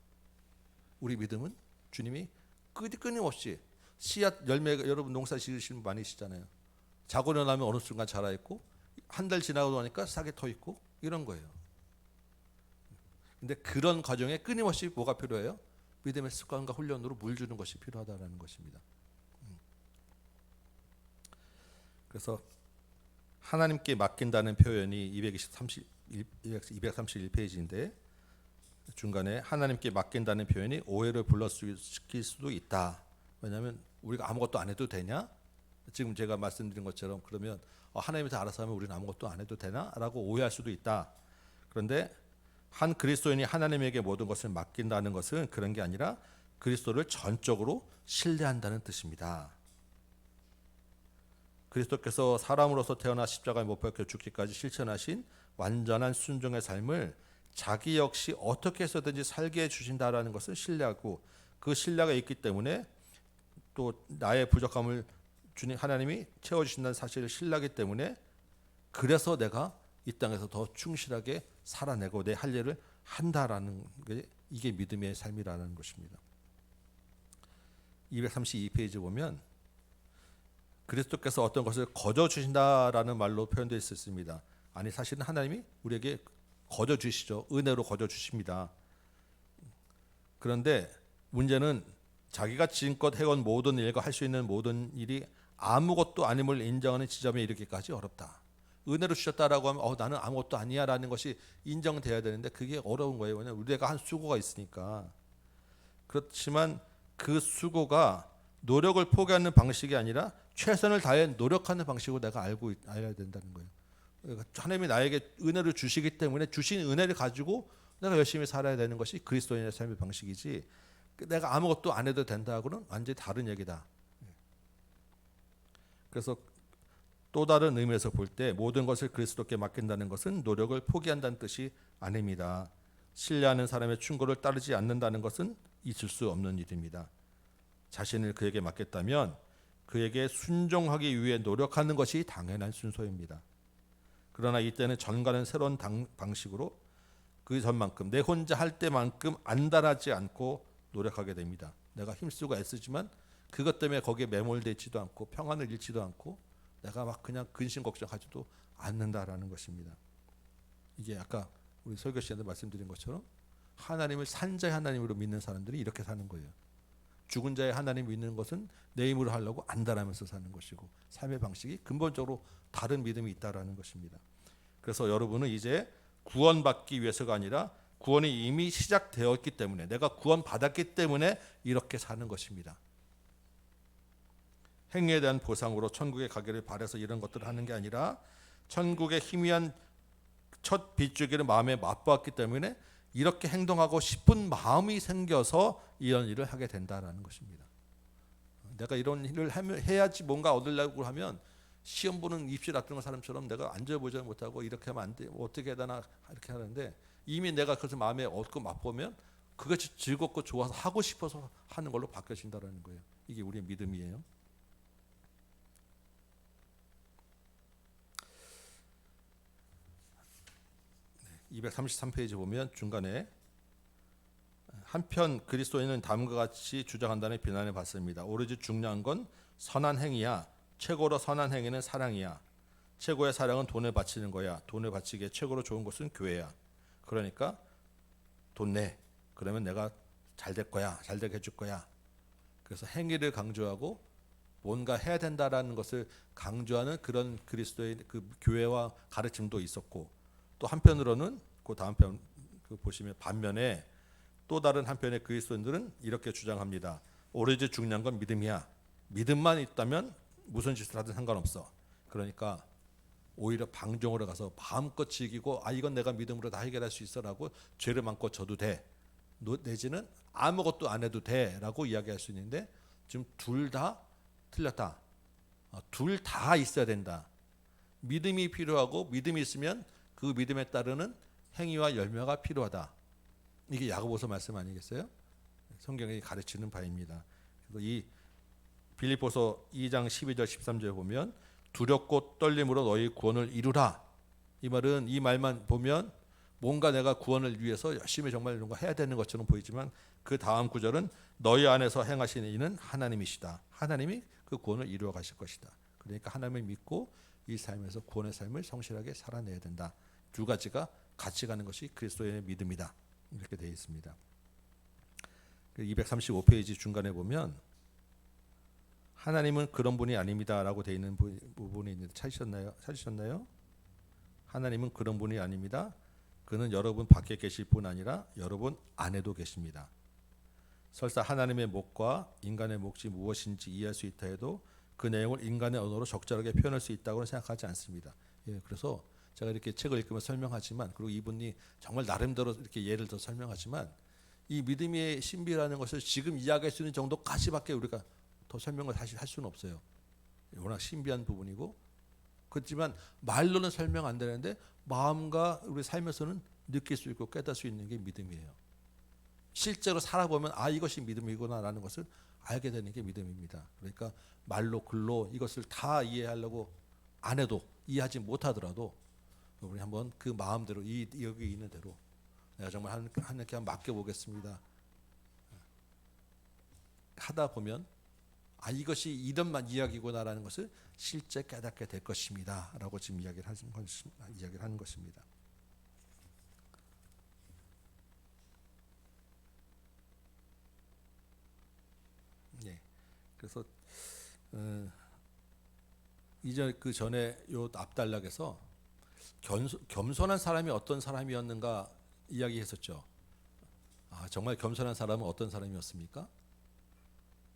Speaker 1: 우리 믿음은 주님이 끊임없이 씨앗 열매 여러분 농사 지으시는 분 많으시잖아요. 자고 일어나면 어느 순간 자라 있고 한 달 지나고 나니까 싹이 터 있고 이런 거예요. 근데 그런 과정에 끊임없이 뭐가 필요해요? 믿음의 습관과 훈련으로 물 주는 것이 필요하다는 것입니다. 그래서 하나님께 맡긴다는 표현이 231페이지인데 중간에 하나님께 맡긴다는 표현이 오해를 불러시킬 수도 있다. 왜냐하면 우리가 아무것도 안 해도 되냐? 지금 제가 말씀드린 것처럼 그러면 하나님이 다 알아서 하면 우리는 아무것도 안 해도 되나? 라고 오해할 수도 있다. 그런데 한 그리스도인이 하나님에게 모든 것을 맡긴다는 것은 그런 게 아니라 그리스도를 전적으로 신뢰한다는 뜻입니다. 그리스도께서 사람으로서 태어나 십자가에 못 박혀 죽기까지 실천하신 완전한 순종의 삶을 자기 역시 어떻게 해서든지 살게 해주신다라는 것을 신뢰하고 그 신뢰가 있기 때문에 또 나의 부족함을 주님 하나님이 채워주신다는 사실을 신뢰하기 때문에 그래서 내가 이 땅에서 더 충실하게 살아내고 내 할 일을 한다라는 게 이게 믿음의 삶이라는 것입니다. 232페이지 보면 그리스도께서 어떤 것을 거저 주신다라는 말로 표현되어 있습니다. 아니 사실은 하나님이 우리에게 거저 주시죠. 은혜로 거저 주십니다. 그런데 문제는 자기가 지금껏 해온 모든 일과 할 수 있는 모든 일이 아무것도 아님을 인정하는 지점에 이르기까지 어렵다. 은혜로 주셨다라고 하면 나는 아무것도 아니야라는 것이 인정돼야 되는데 그게 어려운 거예요. 왜냐하면 우리가 한 수고가 있으니까. 그렇지만 그 수고가 노력을 포기하는 방식이 아니라 최선을 다해 노력하는 방식으로 내가 알아야 된다는 거예요. 그러니까 하나님이 나에게 은혜를 주시기 때문에 주신 은혜를 가지고 내가 열심히 살아야 되는 것이 그리스도인의 삶의 방식이지 내가 아무것도 안 해도 된다고는 완전히 다른 얘기다. 그래서 또 다른 의미에서 볼 때 모든 것을 그리스도께 맡긴다는 것은 노력을 포기한다는 뜻이 아닙니다. 신뢰하는 사람의 충고를 따르지 않는다는 것은 있을 수 없는 일입니다. 자신을 그에게 맡겼다면 그에게 순종하기 위해 노력하는 것이 당연한 순서입니다. 그러나 이때는 전과는 새로운 방식으로 그 전만큼 내 혼자 할 때만큼 안달하지 않고 노력하게 됩니다. 내가 힘쓰고 애쓰지만 그것 때문에 거기에 매몰되어 있지도 않고 평안을 잃지도 않고 내가 막 그냥 근심 걱정하지도 않는다라는 것입니다. 이게 아까 우리 설교 시간에 말씀드린 것처럼 하나님을 산자의 하나님으로 믿는 사람들이 이렇게 사는 거예요. 죽은 자의 하나님 믿는 것은 내 힘으로 하려고 안달하면서 사는 것이고 삶의 방식이 근본적으로 다른 믿음이 있다라는 것입니다. 그래서 여러분은 이제 구원받기 위해서가 아니라 구원이 이미 시작되었기 때문에 내가 구원받았기 때문에 이렇게 사는 것입니다. 행위에 대한 보상으로 천국에 가기를 바라서 이런 것들을 하는 게 아니라 천국의 희미한 첫 빗줄기를 마음에 맛보았기 때문에 이렇게 행동하고 싶은 마음이 생겨서 이런 일을 하게 된다라는 것입니다. 내가 이런 일을 해야지 뭔가 얻으려고 하면 시험 보는 입시 앞두는 사람처럼 내가 앉아보지 못하고 이렇게 하면 안 돼. 어떻게 해야 되나 이렇게 하는데 이미 내가 그것을 마음에 얻고 맛보면 그것이 즐겁고 좋아서 하고 싶어서 하는 걸로 바뀌어진다는 거예요. 이게 우리의 믿음이에요. 233페이지 보면 중간에 한편 그리스도인은 다음과 같이 주장한다는 비난을 받습니다. 오로지 중요한 건 선한 행위야. 최고로 선한 행위는 사랑이야. 최고의 사랑은 돈을 바치는 거야. 돈을 바치기에 최고로 좋은 것은 교회야. 그러니까 돈 내. 그러면 내가 잘 될 거야. 잘 되게 해줄 거야. 그래서 행위를 강조하고 뭔가 해야 된다라는 것을 강조하는 그런 그리스도의 그 교회와 가르침도 있었고, 또 한편으로는 그 다음 편 보시면 반면에 또 다른 한편의 그리스도인들은 이렇게 주장합니다. 오로지 중요한 건 믿음이야. 믿음만 있다면 무슨 짓을 하든 상관없어. 그러니까 오히려 방종으로 가서 마음껏 즐기고 이건 내가 믿음으로 다 해결할 수 있어라고 죄를 마음껏 져도 돼. 내지는 아무것도 안 해도 돼라고 이야기할 수 있는데 지금 둘 다 틀렸다. 둘 다 있어야 된다. 믿음이 필요하고 믿음이 있으면 그 믿음에 따르는 행위와 열매가 필요하다. 이게 야고보서 말씀 아니겠어요? 성경이 가르치는 바입니다. 그래서 이 빌립보서 2장 12절 13절에 보면 두렵고 떨림으로 너희 구원을 이루라. 이 말은 이 말만 보면 뭔가 내가 구원을 위해서 열심히 정말 이런 거 해야 되는 것처럼 보이지만 그 다음 구절은 너희 안에서 행하시는 이는 하나님이시다. 하나님이 그 구원을 이루어 가실 것이다. 그러니까 하나님을 믿고 이 삶에서 구원의 삶을 성실하게 살아내야 된다. 두 가지가 같이 가는 것이 그리스도의 믿음이다. 이렇게 되어 있습니다. 235페이지 중간에 보면 하나님은 그런 분이 아닙니다라고 되어 있는 부분이 있는데 찾으셨나요? 하나님은 그런 분이 아닙니다. 그는 여러분 밖에 계실 뿐 아니라 여러분 안에도 계십니다. 설사 하나님의 목과 인간의 몫이 무엇인지 이해할 수 있다 해도 그 내용을 인간의 언어로 적절하게 표현할 수 있다고는 생각하지 않습니다. 그래서 제가 이렇게 책을 읽으면서 설명하지만, 그리고 이분이 정말 나름대로 이렇게 예를 들어 설명하지만, 이 믿음의 신비라는 것을 지금 이야기할 수 있는 정도까지밖에 우리가 더 설명을 사실 할 수는 없어요. 워낙 신비한 부분이고, 그렇지만 말로는 설명 안 되는데 마음과 우리 삶에서는 느낄 수 있고 깨달을 수 있는 게 믿음이에요. 실제로 살아보면 이것이 믿음이구나라는 것을 알게 되는 게 믿음입니다. 그러니까 말로 글로 이것을 다 이해하려고 안 해도, 이해하지 못하더라도 우리 한번 그 마음대로 여기 있는 대로 내가 정말 하나님께 한번 맡겨보겠습니다 하다 보면 이것이 이런만 이야기구나라는 것을 실제 깨닫게 될 것입니다 라고 지금 이야기를 하는 것입니다. 그래서 이전 그 전에 요 앞단락에서 겸손한 사람이 어떤 사람이었는가 이야기했었죠. 정말 겸손한 사람은 어떤 사람이었습니까?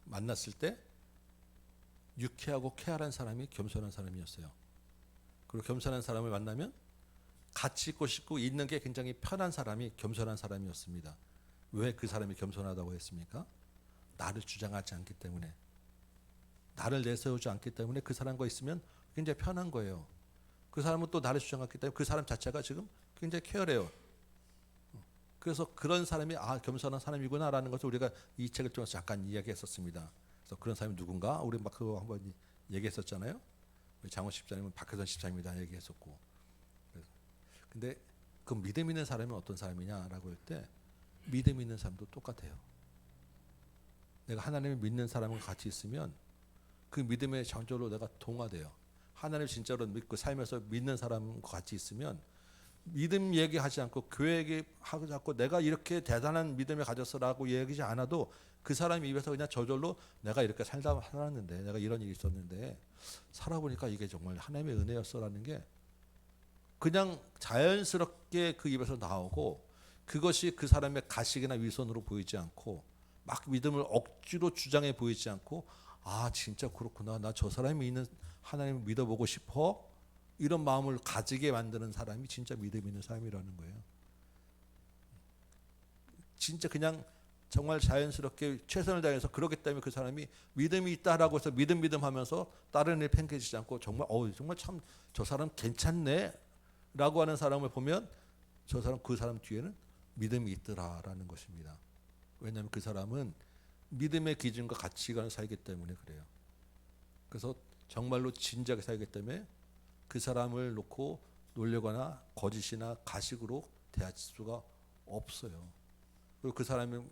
Speaker 1: 만났을 때 유쾌하고 쾌활한 사람이 겸손한 사람이었어요. 그리고 겸손한 사람을 만나면 같이 있고 싶고 있는 게 굉장히 편한 사람이 겸손한 사람이었습니다. 왜 그 사람이 겸손하다고 했습니까? 나를 주장하지 않기 때문에, 나를 내세우지 않기 때문에 그 사람과 있으면 굉장히 편한 거예요. 그 사람은 또 나를 주장하기 때문에 그 사람 자체가 지금 굉장히 쾌활해요. 그래서 그런 사람이 겸손한 사람이구나라는 것을 우리가 이 책을 통해서 잠깐 이야기했었습니다. 그래서 그런 사람이 누군가 우리 막 그거 한번 얘기했었잖아요. 장원 집사님은 박혜선 집사님이다 얘기했었고. 근데 그 믿음 있는 사람이 어떤 사람이냐라고 할 때 믿음 있는 사람도 똑같아요. 내가 하나님을 믿는 사람과 같이 있으면 그 믿음의 정절로 내가 동화돼요. 하나님을 진짜로 믿고 살면서 믿는 사람과 같이 있으면 믿음 얘기하지 않고 교회 얘기하지 않고 내가 이렇게 대단한 믿음을 가졌어라고 얘기하지 않아도 그 사람 입에서 그냥 저절로 내가 이렇게 살았는데 내가 이런 일이 있었는데 살아보니까 이게 정말 하나님의 은혜였어라는 게 그냥 자연스럽게 그 입에서 나오고 그것이 그 사람의 가식이나 위선으로 보이지 않고 막 믿음을 억지로 주장해 보이지 않고 아 진짜 그렇구나 나 저 사람이 있는 하나님을 믿어보고 싶어 이런 마음을 가지게 만드는 사람이 진짜 믿음 있는 사람이라는 거예요. 진짜 그냥 정말 자연스럽게 최선을 다해서 그렇기 때문에 그 사람이 믿음이 있다라고 해서 믿음 하면서 다른 일 팽개치지 않고 정말 정말 참 저 사람 괜찮네 라고 하는 사람을 보면 저 사람 그 사람 뒤에는 믿음이 있더라라는 것입니다. 왜냐하면 그 사람은 믿음의 기준과 가치관을 살기 때문에 그래요. 그래서 정말로 진지하게 살기 때문에 그 사람을 놓고 놀려거나 거짓이나 가식으로 대할 수가 없어요. 그리고 그 사람은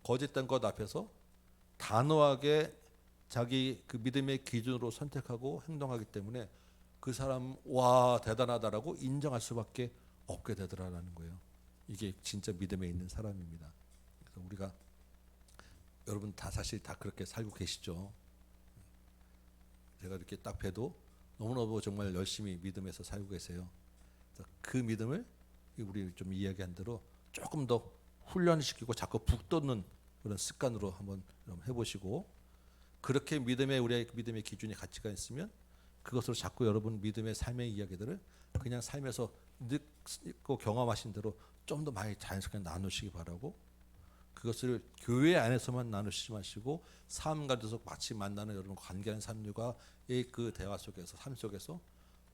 Speaker 1: 거짓된 것 앞에서 단호하게 자기 그 믿음의 기준으로 선택하고 행동하기 때문에 그 사람 와 대단하다라고 인정할 수밖에 없게 되더라라는 거예요. 이게 진짜 믿음에 있는 사람입니다. 그래서 우리가 여러분 다 사실 다 그렇게 살고 계시죠. 제가 이렇게 딱 봬도 너무너무 정말 열심히 믿음에서 살고 계세요. 그래서 그 믿음을 우리 좀 이야기한 대로 조금 더 훈련시키고 자꾸 북돋는 그런 습관으로 한번 해보시고 그렇게 우리의 믿음의 기준이 가치가 있으면 그것으로 자꾸 여러분 믿음의 삶의 이야기들을 그냥 삶에서 느끼고 경험하신 대로 좀 더 많이 자연스럽게 나누시기 바라고 그것을 교회 안에서만 나누시지 마시고 삶 가운데서 마치 만나는 여러분 관계하는 삶들과의 그 대화 속에서 삶 속에서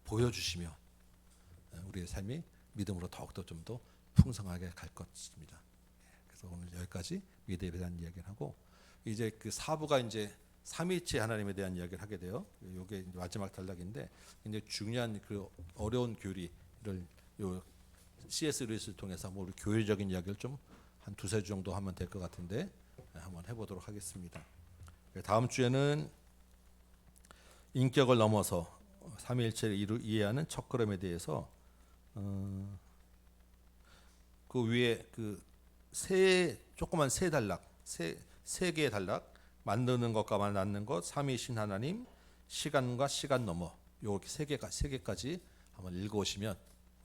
Speaker 1: 보여주시면 우리의 삶이 믿음으로 더욱더 좀 더 풍성하게 갈 것입니다. 그래서 오늘 여기까지 믿음에 대한 이야기를 하고 이제 그 4부가 이제 삼위일체 하나님에 대한 이야기를 하게 돼요. 이게 마지막 단락인데 굉장히 중요한 그 어려운 교리를 요 C.S. 루이스를 통해서 우리 교회적인 이야기를 좀 한 두세 주 정도 하면 될 것 같은데 한번 해보도록 하겠습니다. 다음 주에는 인격을 넘어서 삼위일체를 이해하는 첫걸음에 대해서 그 위에 그 조그만 세 단락, 세 개의 단락 만드는 것과 만나는 것, 삼위신 하나님, 시간과 시간 넘어 요렇게 세 개까지 한번 읽어오시면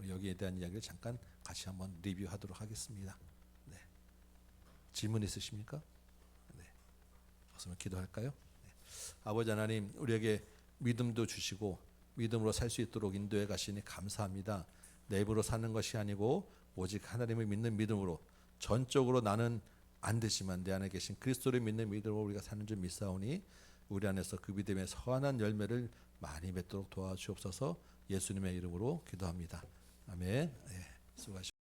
Speaker 1: 여기에 대한 이야기를 잠깐 같이 한번 리뷰하도록 하겠습니다. 네. 질문 있으십니까? 네. 없으면 기도할까요? 네. 아버지 하나님, 우리에게 믿음도 주시고 믿음으로 살 수 있도록 인도해 가시니 감사합니다. 내 입으로 사는 것이 아니고 오직 하나님을 믿는 믿음으로 전적으로 나는 안 되지만 내 안에 계신 그리스도를 믿는 믿음으로 우리가 사는 줄 믿사오니 우리 안에서 그 믿음의 선한 열매를 많이 맺도록 도와주옵소서. 예수님의 이름으로 기도합니다. 아멘. 네, 수고하셨습니다.